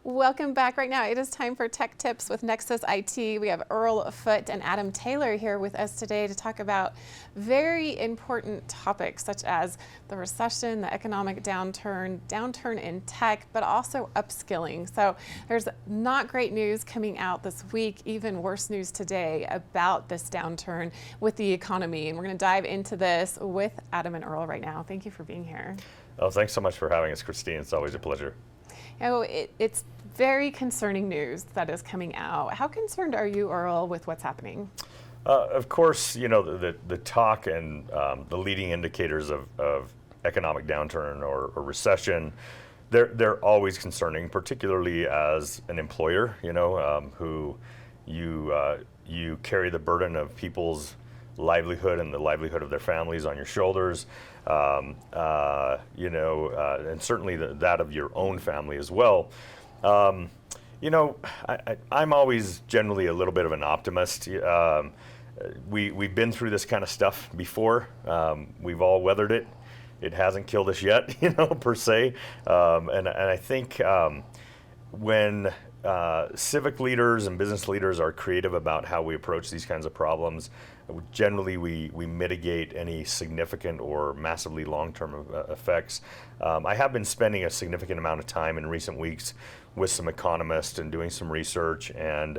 Welcome back. Right now it is time for Tech Tips with Nexus IT. We have Earl Foote and Adam Taylor here with us today to talk about very important topics such as the recession, the economic downturn in tech, but also upskilling. So there's not great news coming out this week, even worse news today about this downturn with the economy. And we're going to dive into this with Adam and Earl right now. Thank you for being here. Oh, thanks so much for having us, Christine. It's always a pleasure. You know, it's very concerning news that is coming out. How concerned are you, Earl, with what's happening? Of course, you know, the talk and the leading indicators of economic downturn or recession, they're always concerning, particularly as an employer, you know, who you carry the burden of people's livelihood and the livelihood of their families on your shoulders, you know, and certainly that of your own family as well. You know, I'm always generally a little bit of an optimist. We've been through this kind of stuff before. We've all weathered it. It hasn't killed us yet, you know, per se. And I think when civic leaders and business leaders are creative about how we approach these kinds of problems, generally we mitigate any significant or massively long-term effects. I have been spending a significant amount of time in recent weeks with some economists and doing some research and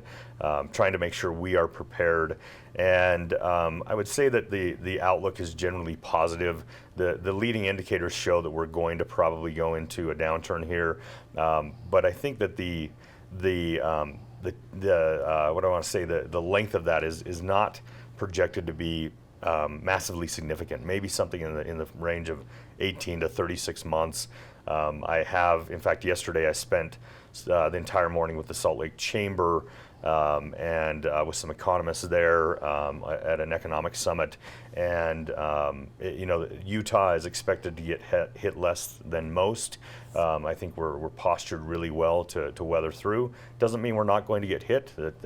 trying to make sure we are prepared. And I would say that the outlook is generally positive. The leading indicators show that we're going to probably go into a downturn here, but I think that the what I want to say, the length of that is not projected to be massively significant. Maybe something in the range of 18 to 36 months. I have, in fact, yesterday I spent the entire morning with the Salt Lake Chamber and with some economists there at an economic summit. And you know, Utah is expected to get hit less than most. I think we're postured really well to weather through. Doesn't mean we're not going to get hit. That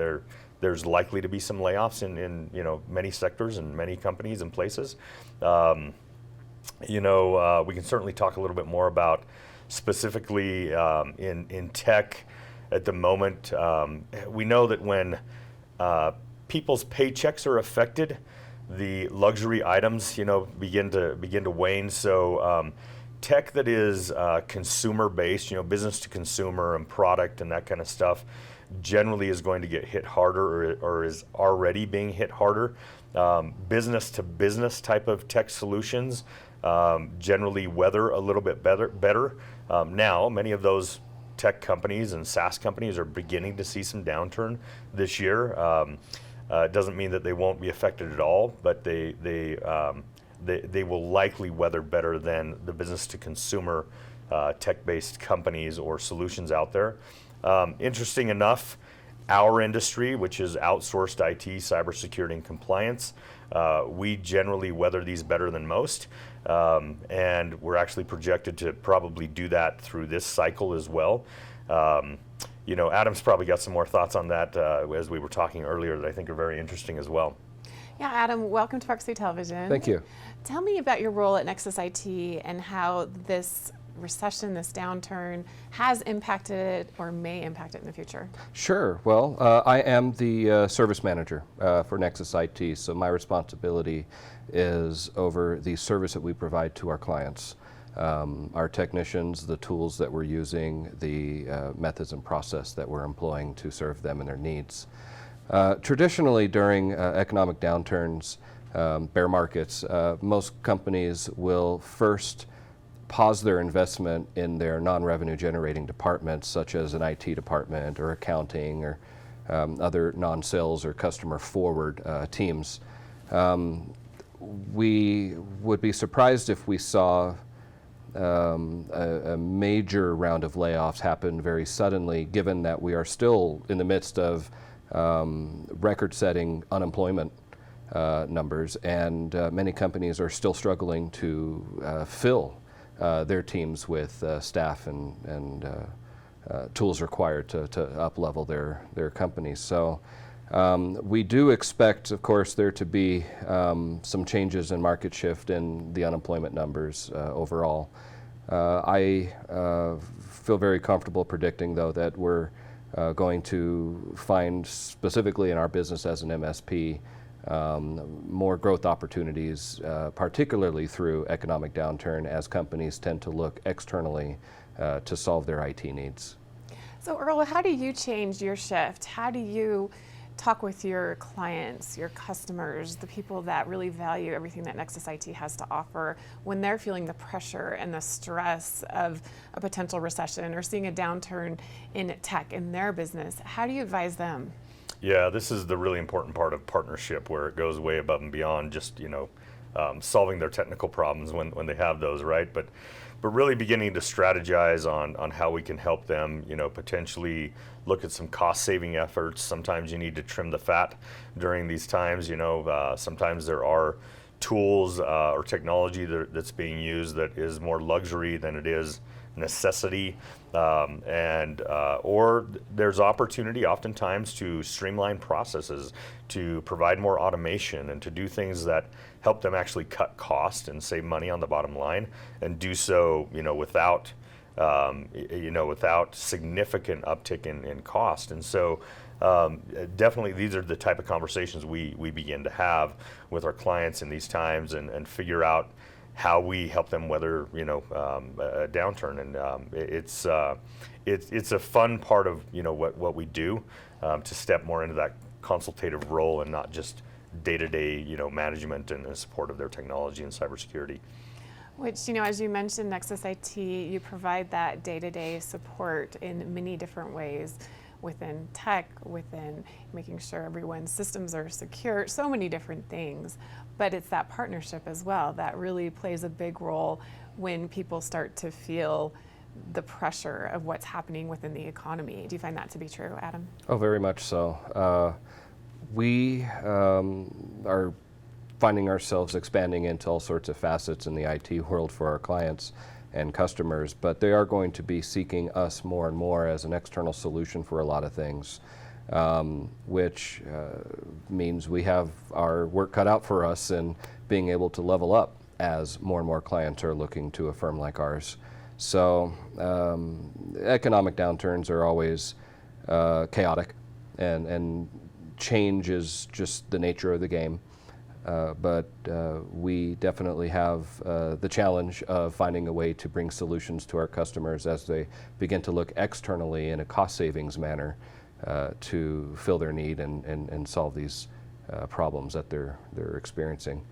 there's likely to be some layoffs in you know, many sectors and many companies and places. You know, we can certainly talk a little bit more about specifically in tech at the moment. We know that when people's paychecks are affected, the luxury items, you know, begin to wane. So tech that is consumer based, you know, business to consumer and product and that kind of stuff, generally is going to get hit harder or is already being hit harder. Business to business type of tech solutions generally weather a little bit better. Now, many of those tech companies and SaaS companies are beginning to see some downturn this year. It doesn't mean that they won't be affected at all, but they will likely weather better than the business to consumer tech-based companies or solutions out there. Interesting enough, our industry, which is outsourced IT, cybersecurity, and compliance, we generally weather these better than most. And we're actually projected to probably do that through this cycle as well. You know, Adam's probably got some more thoughts on that as we were talking earlier that I think are very interesting as well. Yeah, Adam, welcome to Park City Television. Thank you. Tell me about your role at Nexus IT and how this recession, this downturn, has impacted or may impact it in the future. Sure. Well, I am the service manager for Nexus IT, so my responsibility is over the service that we provide to our clients. Our technicians, the tools that we're using, the methods and process that we're employing to serve them and their needs. Traditionally, during economic downturns, bear markets, most companies will first pause their investment in their non-revenue generating departments, such as an IT department or accounting or other non-sales or customer forward teams. We would be surprised if we saw a major round of layoffs happen very suddenly, given that we are still in the midst of record-setting unemployment numbers, and many companies are still struggling to fill their teams with staff and tools required to up-level their companies. So we do expect, of course, there to be some changes in market shift in the unemployment numbers overall. I feel very comfortable predicting, though, that we're going to find, specifically in our business as an MSP, more growth opportunities, particularly through economic downturn, as companies tend to look externally to solve their IT needs. So Earl, how do you change your shift? How do you talk with your clients, your customers, the people that really value everything that Nexus IT has to offer when they're feeling the pressure and the stress of a potential recession or seeing a downturn in tech in their business? How do you advise them? Yeah, this is the really important part of partnership, where it goes way above and beyond just solving their technical problems when they have those, right? But really beginning to strategize on how we can help them, potentially look at some cost-saving efforts. Sometimes you need to trim the fat during these times. Sometimes there are tools or technology that's being used that is more luxury than it is necessity, or there's opportunity oftentimes to streamline processes, to provide more automation, and to do things that help them actually cut cost and save money on the bottom line, and do so without significant uptick in cost. And so definitely these are the type of conversations we begin to have with our clients in these times, and figure out how we help them weather a downturn. And it's a fun part of what we do, to step more into that consultative role and not just day-to-day management and support of their technology and cybersecurity. Which, as you mentioned, Nexus IT, you provide that day-to-day support in many different ways, within tech, within making sure everyone's systems are secure, so many different things. But it's that partnership as well that really plays a big role when people start to feel the pressure of what's happening within the economy. Do you find that to be true, Adam? Oh, very much so. We are finding ourselves expanding into all sorts of facets in the IT world for our clients and customers, but they are going to be seeking us more and more as an external solution for a lot of things, which means we have our work cut out for us in being able to level up as more and more clients are looking to a firm like ours. So economic downturns are always chaotic, and change is just the nature of the game. But we definitely have the challenge of finding a way to bring solutions to our customers as they begin to look externally in a cost savings manner to fill their need and solve these problems that they're experiencing.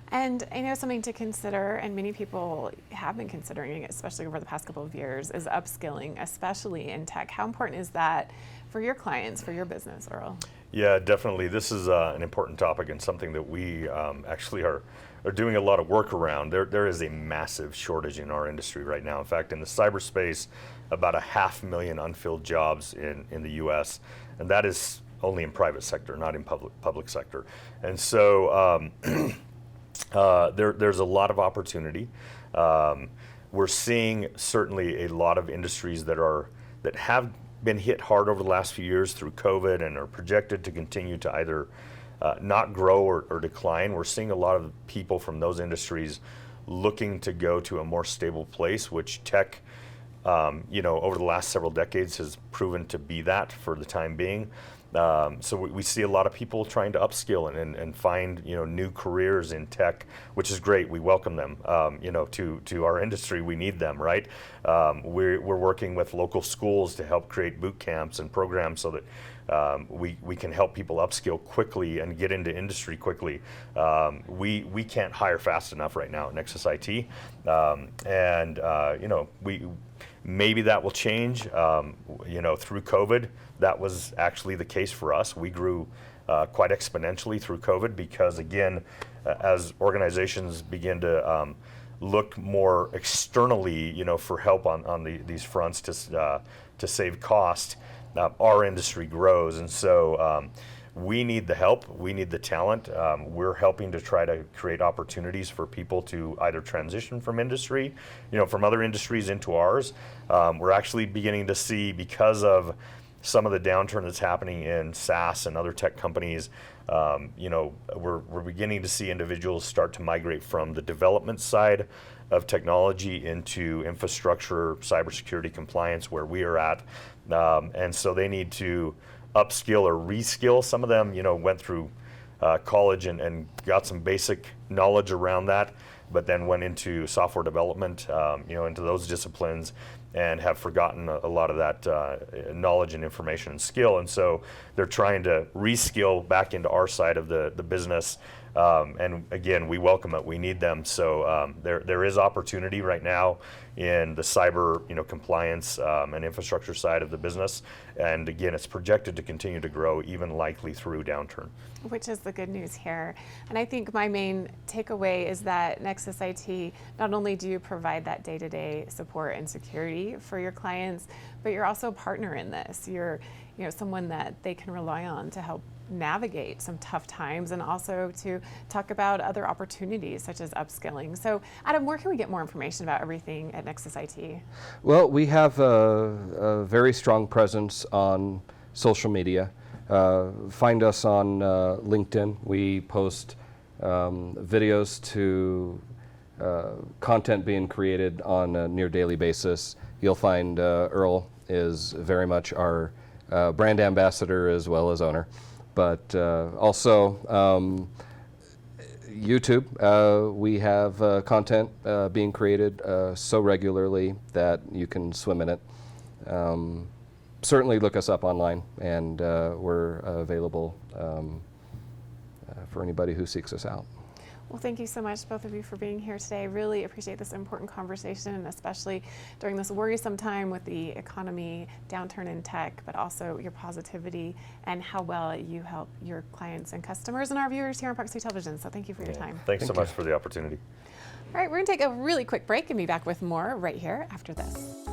And I know something to consider, and many people have been considering it, especially over the past couple of years, is upskilling, especially in tech. How important is that for your clients, for your business, Earl? Yeah, definitely. This is an important topic, and something that we actually are doing a lot of work around. There is a massive shortage in our industry right now. In fact, in the cyberspace, about 500,000 unfilled jobs in the U.S., and that is only in private sector, not in public sector. And so there's a lot of opportunity. We're seeing certainly a lot of industries that have been hit hard over the last few years through COVID and are projected to continue to either not grow or decline. We're seeing a lot of people from those industries looking to go to a more stable place, which tech, over the last several decades has proven to be that for the time being. So we see a lot of people trying to upskill and find new careers in tech, which is great. We welcome them to our industry. We need them, right? We're working with local schools to help create boot camps and programs so that we can help people upskill quickly and get into industry quickly. We can't hire fast enough right now at Nexus IT, maybe that will change. Through COVID, that was actually the case for us. We grew quite exponentially through COVID because, again, as organizations begin to look more externally, for help on these fronts to save cost, our industry grows. And so we need the help, we need the talent. We're helping to try to create opportunities for people to either transition from industry, from other industries into ours. We're actually beginning to see, because of some of the downturn that's happening in SaaS and other tech companies, we're beginning to see individuals start to migrate from the development side of technology into infrastructure, cybersecurity compliance where we are at. And so they need to upskill or reskill. Some of them, went through college and got some basic knowledge around that, but then went into software development, into those disciplines, and have forgotten a lot of that knowledge and information and skill. And so they're trying to reskill back into our side of the business. And again, we welcome it. We need them. So there is opportunity right now in the cyber, compliance and infrastructure side of the business. And again, it's projected to continue to grow, even likely through downturn. Which is the good news here. And I think my main takeaway is that Nexus IT, not only do you provide that day-to-day support and security for your clients, but you're also a partner in this. You're someone that they can rely on to help navigate some tough times, and also to talk about other opportunities such as upskilling. So Adam, where can we get more information about everything at Nexus IT? Well, we have a very strong presence on social media. Find us on LinkedIn. We post videos to content being created on a near daily basis. You'll find Earl is very much our brand ambassador as well as owner. But also YouTube, we have content being created so regularly that you can swim in it. Certainly look us up online, and we're available for anybody who seeks us out. Well, thank you so much, both of you, for being here today. I really appreciate this important conversation, especially during this worrisome time with the economy, downturn in tech, but also your positivity and how well you help your clients and customers and our viewers here on Proxy Television. So thank you for your time. Thanks so much for the opportunity. All right, we're going to take a really quick break and be back with more right here after this.